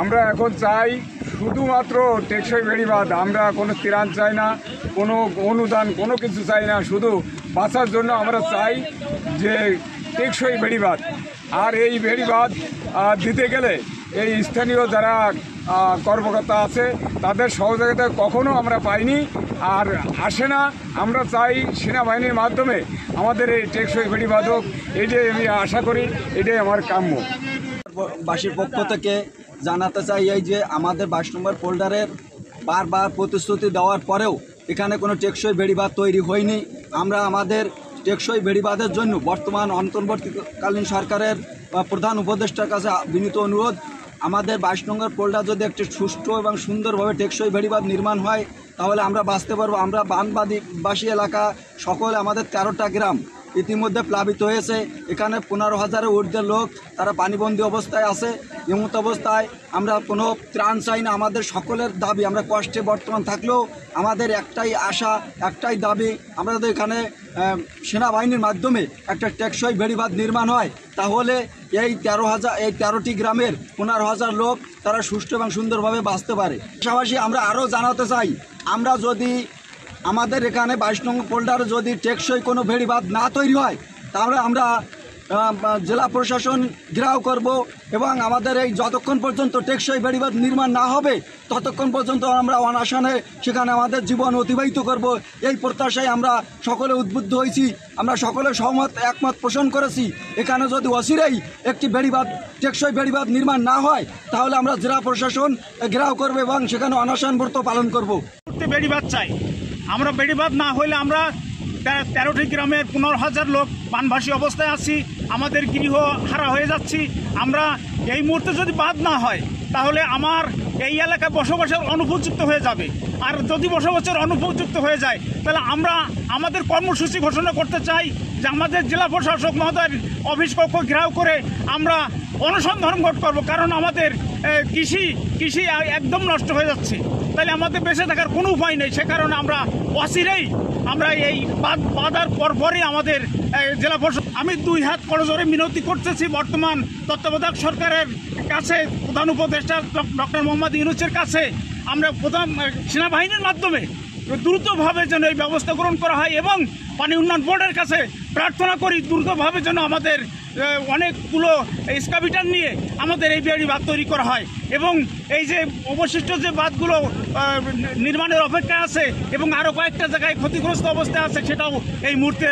আমরা এখন চাই শুধুমাত্র টেকসই বেড়িবাঁধ। আমরা কোনো ত্রাণ চাই না, কোনো অনুদান, কোনো কিছু চাই না। শুধু বাঁচার জন্য আমরা চাই যে টেকসই বেড়িবাঁধ। আর এই বেড়িবাঁধ দিতে গেলে এই স্থানীয় যারা কর্মকর্তা আছে তাদের সহযোগিতা কখনো আমরা পাইনি আর আসে না। আমরা চাই সেনাবাহিনীর মাধ্যমে আমাদের এই টেকসই বেড়িবাঁধ হোক, এটাই আমি আশা করি, এটাই আমার কাম্য। বাসীর পক্ষ থেকে জানাতে চাই এই যে আমাদের 22 নম্বর পোল্ডারের বারবার প্রতিশ্রুতি দেওয়ার পরেও এখানে কোনো টেকসই বেড়িবাঁধ তৈরি হয়নি। আমরা আমাদের টেকসই বেড়িবাঁধের জন্য বর্তমান অন্তর্বর্তীকালীন সরকারের প্রধান উপদেষ্টার কাছে বিনীত অনুরোধ, আমাদের 22 নম্বর পোল্ডার যদি একটি সুষ্ঠু এবং সুন্দরভাবে টেকসই বেড়িবাঁধ নির্মাণ হয় তাহলে আমরা বাঁচতে পারবো। আমরা বানবাসী এলাকা সকলে আমাদের 13টা গ্রাম ইতিমধ্যে প্লাবিত হয়েছে। এখানে 15,000-এর ঊর্ধ্বে লোক তারা পানিবন্দী অবস্থায় আছে। এমত অবস্থায় আমরা কোনো ত্রাণ চাই না। আমাদের সকলের দাবি, আমরা কষ্টে বর্তমান থাকলেও আমাদের একটাই আশা, একটাই দাবি, আমরা যদি এখানে সেনাবাহিনীর মাধ্যমে একটা টেকসই বেড়িবাঁধ নির্মাণ হয় তাহলে এই 13টি গ্রামের 15,000 লোক তারা সুষ্ঠু এবং সুন্দরভাবে বাঁচতে পারে। পাশাপাশি আমরা আরও জানাতে চাই, আমরা যদি আমাদের এখানে 22 নম্বর পোল্ডারে যদি টেকসই কোনো বেড়িবাঁধ না তৈরি হয় তাহলে আমরা জেলা প্রশাসন ঘেরাও করব এবং আমাদের এই যতক্ষণ পর্যন্ত টেকসই বেড়িবাঁধ নির্মাণ না হবে ততক্ষণ পর্যন্ত আমরা অনশনে সেখানে আমাদের জীবন অতিবাহিত করব। এই প্রত্যাশায় আমরা সকলে উদ্বুদ্ধ হয়েছি। আমরা সকলে একমত পোষণ করেছি। এখানে যদি অচিরেই একটি টেকসই বেড়িবাঁধ নির্মাণ না হয় তাহলে আমরা জেলা প্রশাসন ঘেরাও করব এবং সেখানে অনশন ব্রত পালন করব। বেড়িবাঁধ চাই আমরা। বেড়িবাঁধ না হলে আমরা 13টি গ্রামের 15,000 লোক বানভাসী অবস্থায় আছি, আমাদের গৃহ হারা হয়ে যাচ্ছি। আমরা এই মুহূর্তে যদি বাঁধ না হয় তাহলে আমার এই এলাকায় বসবাসের অনুপযুক্ত হয়ে যাবে। আর যদি বসবাসের অনুপযুক্ত হয়ে যায় তাহলে আমরা আমাদের কর্মসূচি ঘোষণা করতে চাই যে আমাদের জেলা প্রশাসক মহোদয়ের অফিস কক্ষ ঘেরাও করে আমরা অনশন ধর্মঘট করব। কারণ আমাদের কৃষি একদম নষ্ট হয়ে যাচ্ছে, তাহলে আমাদের বেঁচে থাকার কোনো উপায় নেই। সে কারণে আমরা অচিরেই আমরা এই বাধার পরপরই আমাদের জেলা প্রশাসক, আমি 2 হাত করজোড়ে মিনতি করতেছি বর্তমান তত্ত্বাবধায়ক সরকারের কাছে, প্রধান উপদেষ্টা ডক্টর মোহাম্মদ ইউনূসের কাছে। আমরা প্রধান সেনাবাহিনীর মাধ্যমে দ্রুতভাবে যেন এই ব্যবস্থা গ্রহণ করা হয় এবং পানি উন্নয়ন বোর্ডের কাছে প্রার্থনা করি দ্রুতভাবে যেন আমাদের অনেকগুলো এক্সকাভেটর নিয়ে আমাদের এই বেড়িবাঁধ তৈরি করা হয় এবং এই যে অবশিষ্ট যে বাঁধগুলো নির্মাণের অপেক্ষা আছে এবং আরও কয়েকটা জায়গায় ক্ষতিগ্রস্ত অবস্থায় আছে সেটাও এই মুহূর্তে